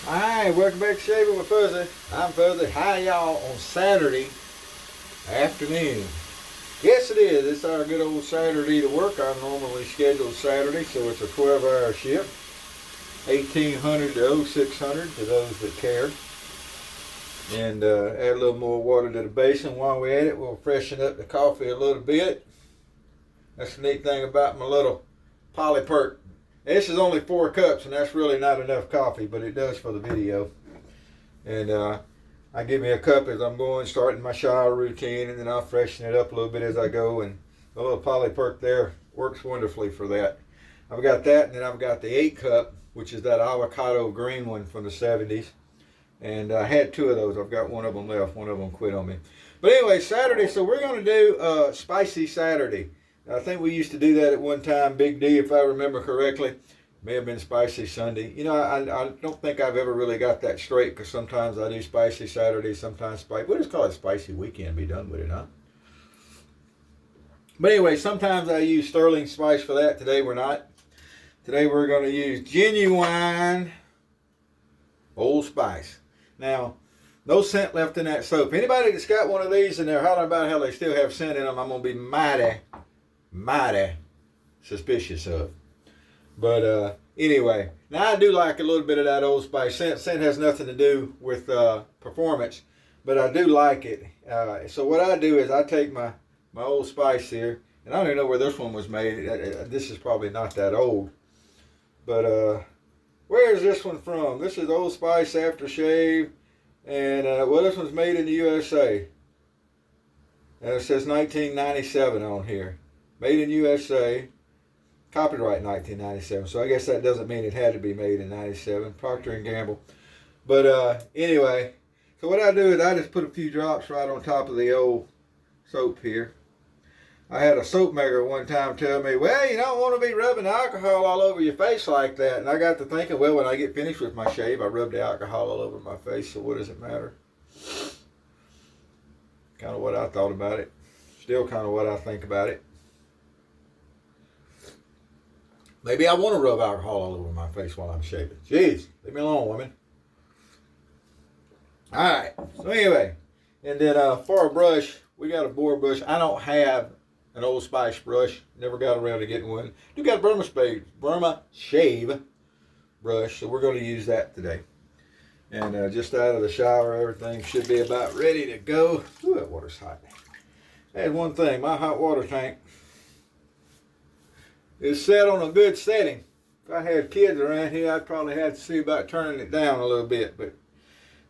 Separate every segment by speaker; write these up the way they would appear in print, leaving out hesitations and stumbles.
Speaker 1: Alright, welcome back to Shaving with Fuzzy. I'm Fuzzy. Hi y'all on Saturday afternoon. Yes it is. It's our good old Saturday to work. Our normally scheduled Saturday, so it's a 12-hour shift. 1800 to 0600 to those that care. And add a little more water to the basin. While we're at it, we'll freshen up the coffee a little bit. That's the neat thing about my little Polyperk. This is only 4 cups, and that's really not enough coffee, but it does for the video. And I give me a cup as I'm going, starting my shower routine, and then I'll freshen it up a little bit as I go. And the little Polyperk there works wonderfully for that. I've got that, and then I've got the 8 cup, which is that avocado green one from the 70s. And I had 2 of those. I've got one of them left. One of them quit on me. But anyway, Saturday, so we're going to do Spicy Saturday. I think we used to do that at one time, Big D, if I remember correctly. May have been Spicy Sunday. You know, I don't think I've ever really got that straight, because sometimes I do Spicy Saturday, sometimes Spicy. We'll just call it Spicy Weekend, be done with it, huh? But anyway, sometimes I use sterling spice for that. Today we're not. Today we're going to use genuine Old Spice. Now, no scent left in that soap. Anybody that's got one of these and they're hollering about how they still have scent in them, I'm going to be mighty suspicious of. But anyway, now I do like a little bit of that Old Spice. Scent has nothing to do with performance, but I do like it. So what I do is I take my Old Spice here, and I don't even know where this one was made. This is probably not that old. But where is this one from? This is Old Spice Aftershave, and well, this one's made in the USA. And it says 1997 on here. Made in USA. Copyright 1997, so I guess that doesn't mean it had to be made in 97. Procter & Gamble. But anyway, so what I do is I just put a few drops right on top of the old soap here. I had a soap maker one time tell me, well, you don't want to be rubbing alcohol all over your face like that. And I got to thinking, well, when I get finished with my shave, I rub the alcohol all over my face, so what does it matter? Kind of what I thought about it. Still kind of what I think about it. Maybe I want to rub alcohol all over my face while I'm shaving. Jeez, leave me alone, woman. Alright, so anyway, and then for a brush, we got a boar brush. I don't have an Old Spice brush. Never got around to getting one. Do got a Burma Shave brush, so we're going to use that today. And just out of the shower, everything should be about ready to go. Ooh, that water's hot. There's one thing, my hot water tank is set on a good setting. If I had kids around here, I'd probably have to see about turning it down a little bit, but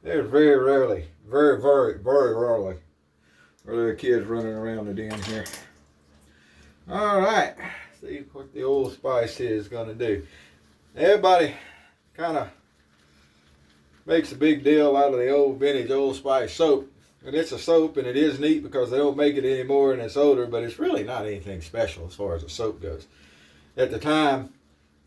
Speaker 1: there's very rarely are there kids running around the den here. All right, see what the Old Spice is going to do. Everybody kind of makes a big deal out of the old vintage Old Spice soap. And it's a soap, and it is neat because they don't make it anymore and it's older, but it's really not anything special as far as the soap goes. At the time,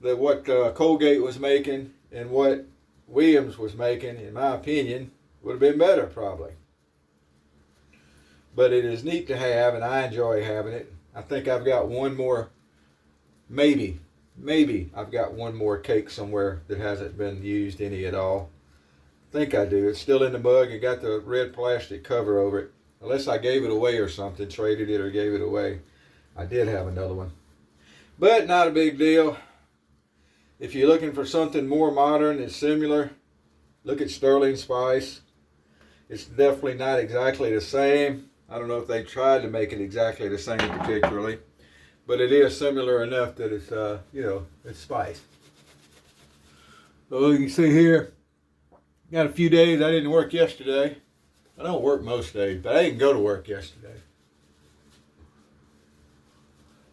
Speaker 1: what Colgate was making and what Williams was making, in my opinion, would have been better probably. But it is neat to have, and I enjoy having it. I think I've got one more, maybe I've got one more cake somewhere that hasn't been used any at all. I think I do. It's still in the mug. It got the red plastic cover over it. Unless I gave it away or something, traded it or gave it away. I did have another one. But not a big deal. If you're looking for something more modern and similar, look at Sterling Spice. It's definitely not exactly the same. I don't know if they tried to make it exactly the same particularly, but it is similar enough that it's, it's Spice. So you can see here, got a few days. I didn't work yesterday. I don't work most days, but I didn't go to work yesterday.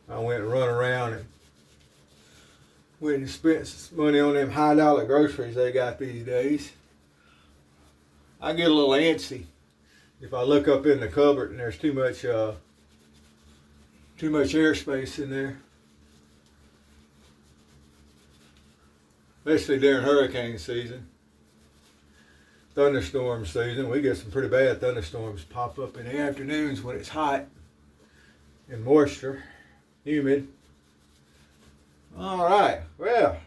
Speaker 1: I went and run around and went and spent some money on them high dollar groceries they got these days. I get a little antsy if I look up in the cupboard and there's too much airspace in there. Especially during hurricane season. Thunderstorm season. We get some pretty bad thunderstorms pop up in the afternoons when it's hot and moisture, humid. All right, well,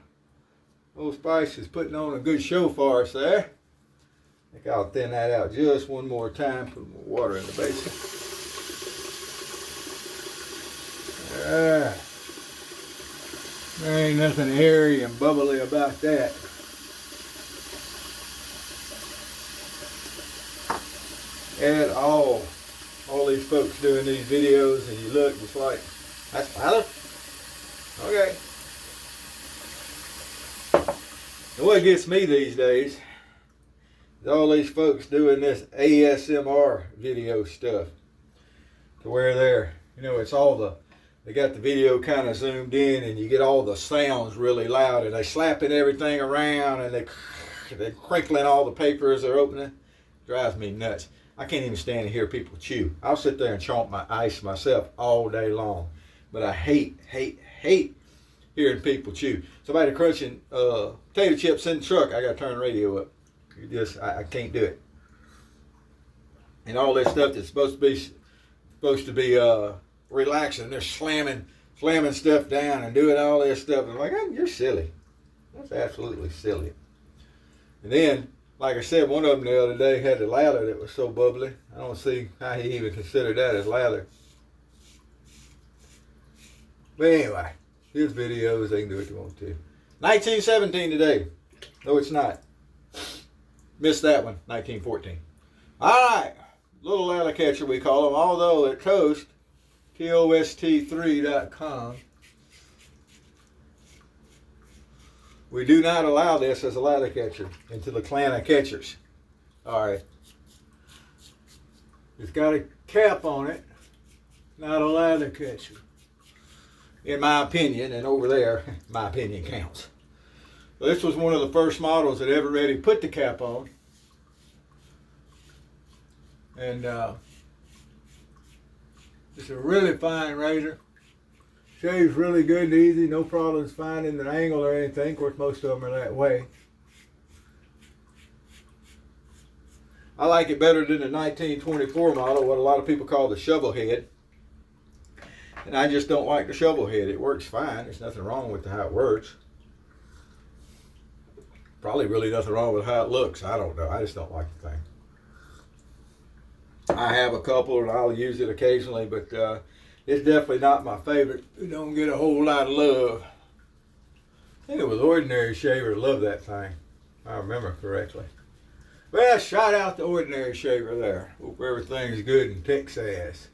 Speaker 1: Old Spice is putting on a good show for us there. I think I'll thin that out just one more time. Put more water in the basin. There ain't nothing airy and bubbly about that. At all. All these folks doing these videos, and you look, it's like, that's Tyler? Okay. And what gets me these days is all these folks doing this ASMR video stuff. To where they're, it's all they got the video kind of zoomed in, and you get all the sounds really loud, and they slapping everything around, and they're crinkling all the papers they're opening. Drives me nuts. I can't even stand to hear people chew. I'll sit there and chomp my ice myself all day long. But I hate hearing people chew. Somebody crunching potato chips in the truck, I got to turn the radio up. I can't do it. And all this stuff that's supposed to be relaxing, they're slamming stuff down and doing all this stuff. I'm like, you're silly. That's absolutely silly. And then, like I said, one of them the other day had the lather that was so bubbly. I don't see how he even considered that as lather. But anyway, his videos, they can do what they want to. 1917 today. No, it's not. Missed that one, 1914. All right, little alley catcher we call them, although at Toast, TOST3.com, we do not allow this as a ladder catcher into the clan of catchers. All right. It's got a cap on it, not a ladder catcher. In my opinion, and over there, my opinion counts. This was one of the first models that ever really put the cap on. And it's a really fine razor. Shaves really good and easy, no problems finding the angle or anything. Of course, most of them are that way. I like it better than the 1924 model, what a lot of people call the shovel head. And I just don't like the shovel head. It works fine. There's nothing wrong with how it works. Probably really nothing wrong with how it looks. I don't know. I just don't like the thing. I have a couple and I'll use it occasionally, but it's definitely not my favorite. It don't get a whole lot of love. I think it was Ordinary Shaver that loved that thing, if I remember correctly. Well, shout out to Ordinary Shaver there. Hope everything's good in Texas.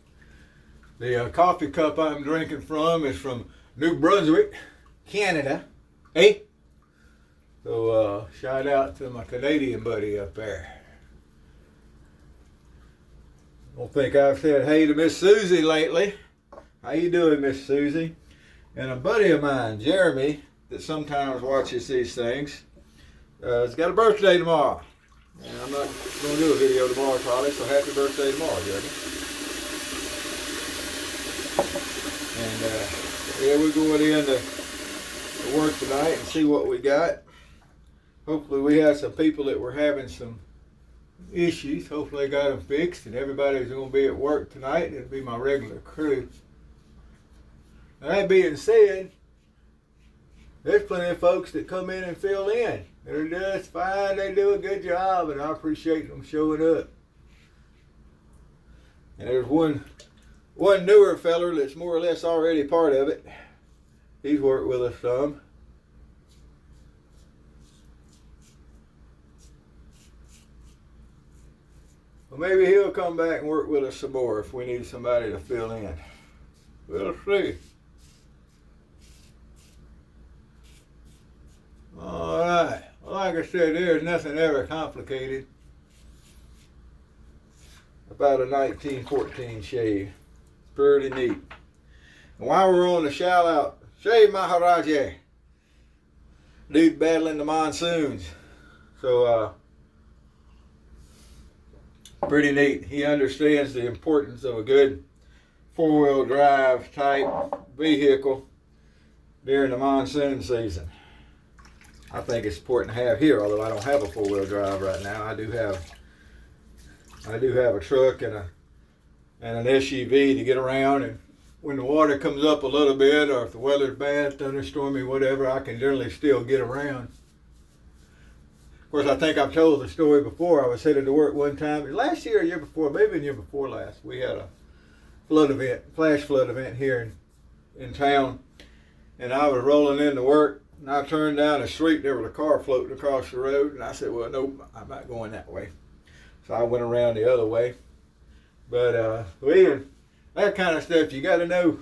Speaker 1: The coffee cup I'm drinking from is from New Brunswick, Canada. Hey? So shout out to my Canadian buddy up there. Don't think I've said hey to Miss Susie lately. How you doing, Miss Susie? And a buddy of mine, Jeremy, that sometimes watches these things, has got a birthday tomorrow. And I'm not going to do a video tomorrow probably, so happy birthday tomorrow, Jeremy. And yeah, we're going in to work tonight and see what we got. Hopefully we have some people that were having some issues. Hopefully they got them fixed, and everybody's going to be at work tonight. It'll be my regular crew. Now, that being said, there's plenty of folks that come in and fill in. They're just fine. They do a good job, and I appreciate them showing up. And there's one newer feller that's more or less already part of it. He's worked with us some. Well, maybe he'll come back and work with us some more if we need somebody to fill in. We'll see. All right. Well, like I said, there's nothing ever complicated about a 1914 shave. Pretty neat. And while we're on the shout out, Shave Maharaja, dude battling the monsoons. So, pretty neat. He understands the importance of a good four-wheel drive type vehicle during the monsoon season. I think it's important to have here, although I don't have a four-wheel drive right now. I do have a truck and an SUV to get around, and when the water comes up a little bit, or if the weather's bad, thunderstormy, whatever, I can generally still get around Of course, I think I've told the story before. I was headed to work one time last year, or year before, maybe the year before last. We had a flood event, flash flood event here in town, and I was rolling into work, and I turned down the street. There was a car floating across the road, and I said, "Well, nope, I'm not going that way." So I went around the other way. But that kind of stuff, you got to know.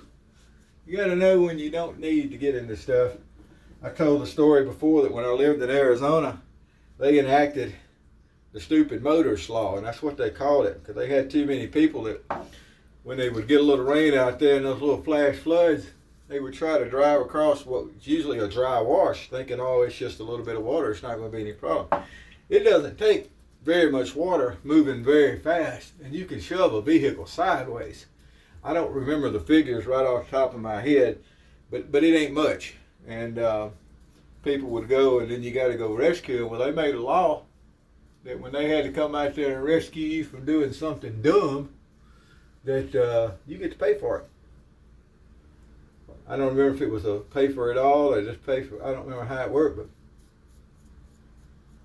Speaker 1: You got to know when you don't need to get into stuff. I told the story before that when I lived in Arizona, they enacted the stupid motorist law, and that's what they called it, because they had too many people that when they would get a little rain out there and those little flash floods, they would try to drive across what is usually a dry wash, thinking, oh, it's just a little bit of water, it's not going to be any problem. It doesn't take very much water moving very fast, and you can shove a vehicle sideways. I don't remember the figures right off the top of my head, but it ain't much. And people would go, and then you got to go rescue them. Well, they made a law that when they had to come out there and rescue you from doing something dumb, that you get to pay for it. I don't remember if it was a pay for it all or just pay for. I don't remember how it worked, but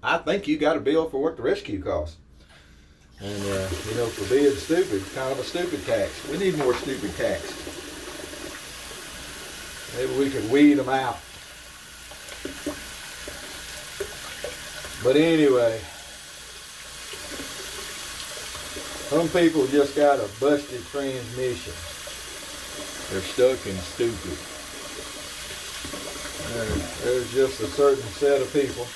Speaker 1: I think you got a bill for what the rescue costs. And for being stupid, it's kind of a stupid tax. We need more stupid tax. Maybe we could weed them out. But anyway, some people just got a busted transmission. They're stuck and stupid. There's just a certain set of people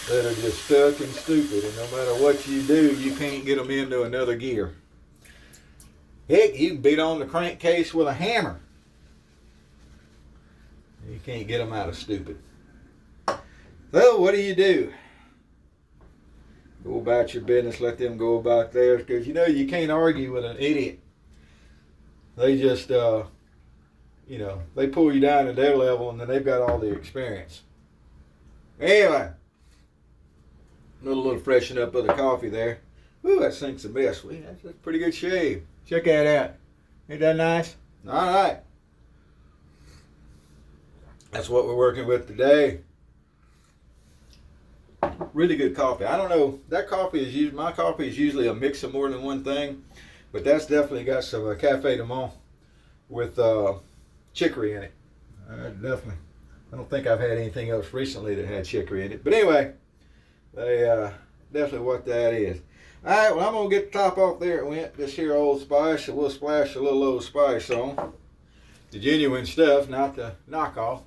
Speaker 1: that are just stuck and stupid, and no matter what you do, you can't get them into another gear. Heck, you can beat on the crankcase with a hammer. You can't get them out of stupid. So what do? Go about your business, let them go about theirs, because you can't argue with an idiot. They just, they pull you down to their level, and then they've got all the experience. Anyway, a little freshen up of the coffee there. Ooh, that sinks a mess. That's a pretty good shave. Check that out. Ain't that nice? All right. That's what we're working with today. Really good coffee. I don't know. My coffee is usually a mix of more than one thing, but that's definitely got some Cafe de Monde with chicory in it. Definitely. I don't think I've had anything else recently that had chicory in it. But anyway, definitely what that is. All right, well, I'm going to get the top off there. It went this here Old Spice, and we'll splash a little Old Spice on. The genuine stuff, not the knockoff.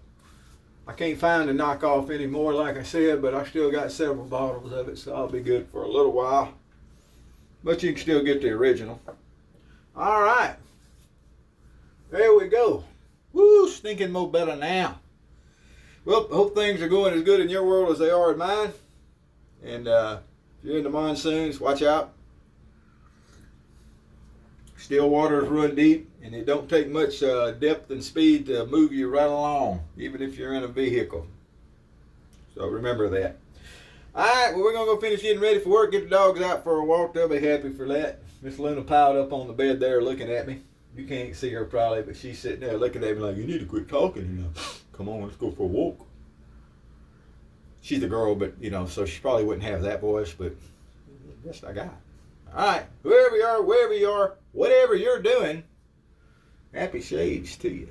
Speaker 1: I can't find the knockoff anymore, like I said, but I still got several bottles of it, so I'll be good for a little while. But you can still get the original. All right. There we go. Woo, stinking more better now. Well, hope things are going as good in your world as they are in mine. And if you're in the monsoons, watch out. Still waters run deep, and it don't take much depth and speed to move you right along, even if you're in a vehicle. So remember that. All right, well, we're going to go finish getting ready for work, get the dogs out for a walk. They'll be happy for that. Miss Luna piled up on the bed there looking at me. You can't see her probably, but she's sitting there looking at me like, you need to quit talking, Come on, let's go for a walk. She's a girl, but, so she probably wouldn't have that voice, but that's what I got. All right, wherever you are, whatever you're doing, happy shades to you.